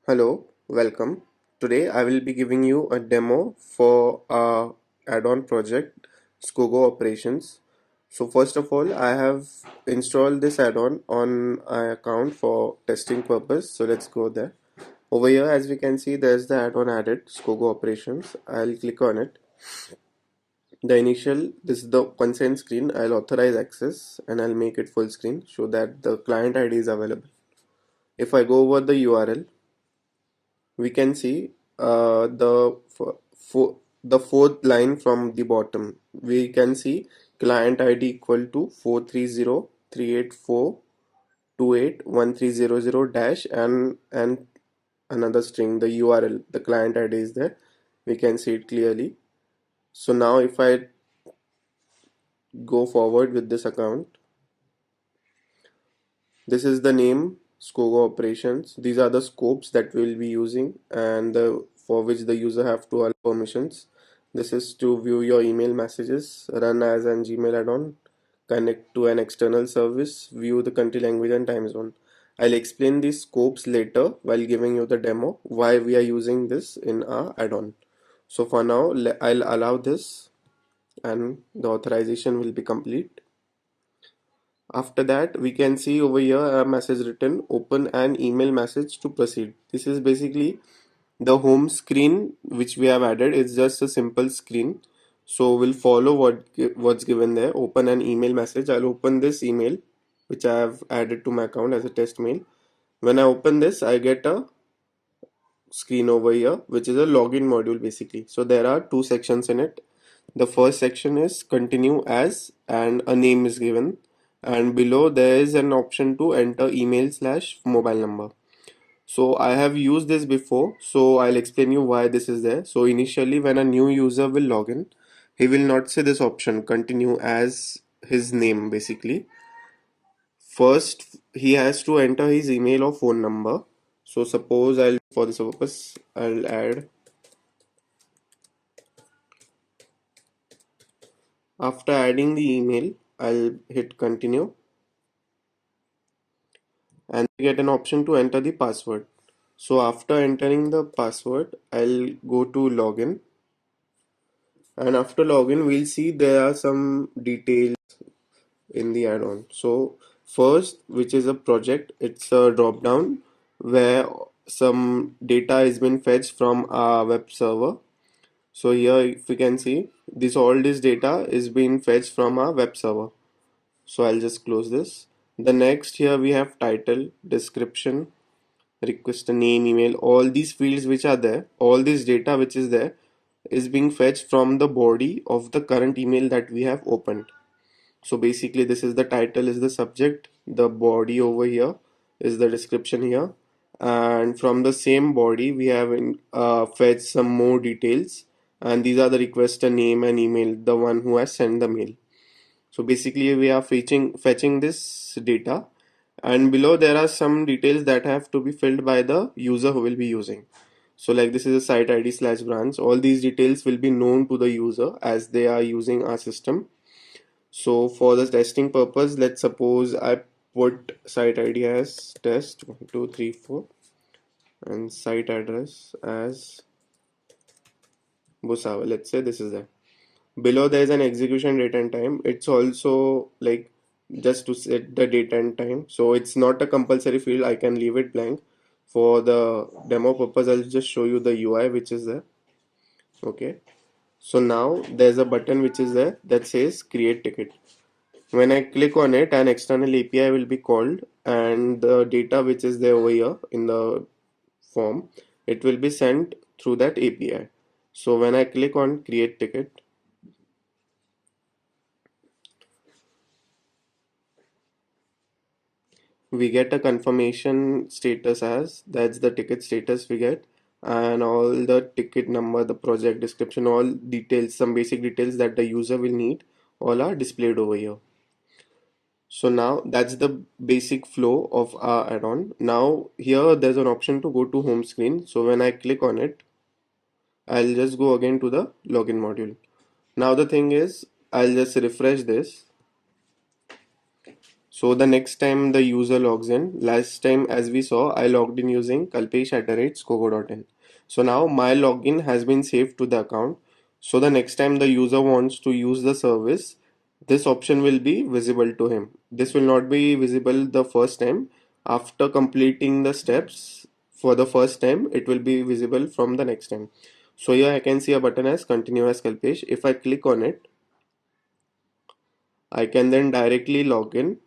Hello, welcome. Today I will be giving you a demo for our add-on project Skogo Operations. So first of all, I have installed this add-on on my account for testing purpose. So let's go there. Over here, as we can see, there's the add-on added Skogo Operations. I'll click on it. This is the consent screen. I'll authorize access and I'll make it full screen so that the client ID is available. If I go over the URL, we can see the fourth line from the bottom. We can see client ID equal to 430-384-28-1300 dash and another string, the URL, the client ID is there. We can see it clearly. So now if I go forward with this account, this is the name Skogo operations. These are the scopes that we will be using and for which the user have to allow permissions. This is to view your email messages, run as an Gmail add-on, connect to an external service, view the country language and time zone. I'll explain these scopes later while giving you the demo why we are using this in our add-on. So for now, I'll allow this and the authorization will be complete. After that, we can see over here a message written, open an email message to proceed. This is basically the home screen which we have added. It's just a simple screen. So we'll follow what's given there. Open an email message. I'll open this email which I have added to my account as a test mail. When I open this, I get a screen over here which is a login module basically. So there are two sections in it. The first section is continue as and a name is given, and below there is an option to enter email slash mobile number. So I have used this before, so I'll explain you why this is there. So initially when a new user will log in, he will not see this option continue as his name basically. First he has to enter his email or phone number. So suppose I'll for this purpose I'll add. After adding the email, I'll hit continue and get an option to enter the password. So after entering the password, I'll go to login, and after login, we'll see there are some details in the add-on. So first, which is a project, it's a drop down where some data has been fetched from our web server. So here, if we can see, all this data is being fetched from our web server. So I'll just close this. The next here we have title, description, request a name, email, all these fields which are there, all this data which is there is being fetched from the body of the current email that we have opened. So basically this is the title is the subject, the body over here is the description here, and from the same body we have fetched some more details, and these are the request a name and email, the one who has sent the mail. So basically we are fetching this data, and below there are some details that have to be filled by the user who will be using. So like this is a site ID slash branch. All these details will be known to the user as they are using our system. So for the testing purpose, let's suppose I put site ID as test 1234 and site address as Busawa. Let's say this is that. Below there is an execution date and time. It's also like just to set the date and time. So it's not a compulsory field. I can leave it blank. For the demo purpose, I'll just show you the UI which is there. Okay. So now there's a button which is there that says create ticket. When I click on it, an external API will be called, and the data which is there over here in the form, it will be sent through that API. So when I click on create ticket, we get a confirmation status as that's the ticket status we get, and all the ticket number, the project description, all details, some basic details that the user will need, all are displayed over here. So now that's the basic flow of our add-on. Now here there's an option to go to home screen. So when I click on it, I'll just go again to the login module. Now the thing is, I'll just refresh this. So the next time the user logs in, last time as we saw, I logged in using kalpesh@skogo.in. So now my login has been saved to the account. So the next time the user wants to use the service, this option will be visible to him. This will not be visible the first time. After completing the steps for the first time, it will be visible from the next time. So here I can see a button as continue as Kalpesh. If I click on it, I can then directly log in.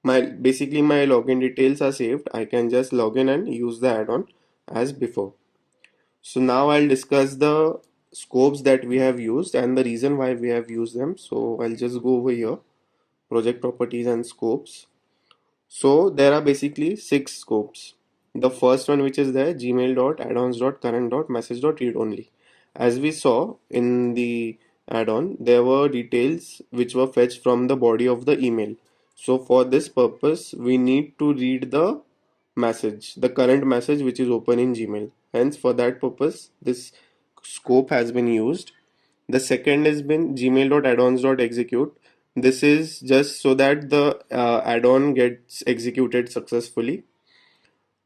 My login details are saved. I can just log in and use the add-on as before. So now I'll discuss the scopes that we have used and the reason why we have used them. So I'll just go over here, project properties and scopes. So there are basically six scopes. The first one, which is there, gmail.addons.current.message.read only. As we saw in the add-on, there were details which were fetched from the body of the email. So for this purpose, we need to read the message, the current message which is open in Gmail. Hence, for that purpose, this scope has been used. The second has been gmail.addons.execute. This is just so that the add-on gets executed successfully.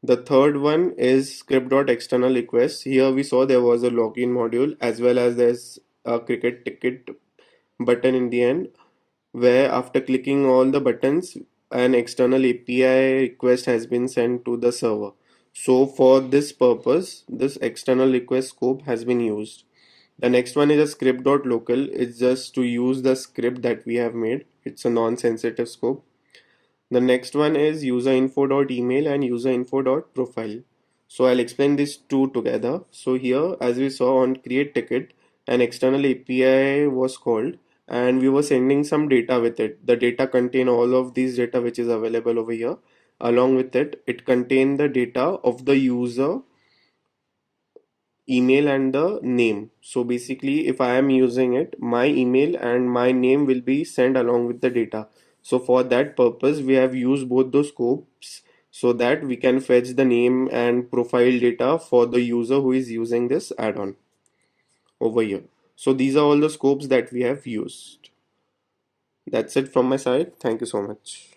The third one is script.external request. Here we saw there was a login module as well as there's a cricket ticket button in the end, where after clicking all the buttons, an external API request has been sent to the server. So for this purpose, this external request scope has been used. The next one is a script.local. It's just to use the script that we have made. It's a non-sensitive scope. The next one is userinfo.email and userinfo.profile. So I'll explain these two together. So here, as we saw on create ticket, an external API was called and we were sending some data with it. The data contain all of these data which is available over here. Along with it, it contained the data of the user email and the name. So basically, if I am using it, my email and my name will be sent along with the data. So for that purpose, we have used both those scopes so that we can fetch the name and profile data for the user who is using this add-on over here. So these are all the scopes that we have used. That's it from my side. Thank you so much.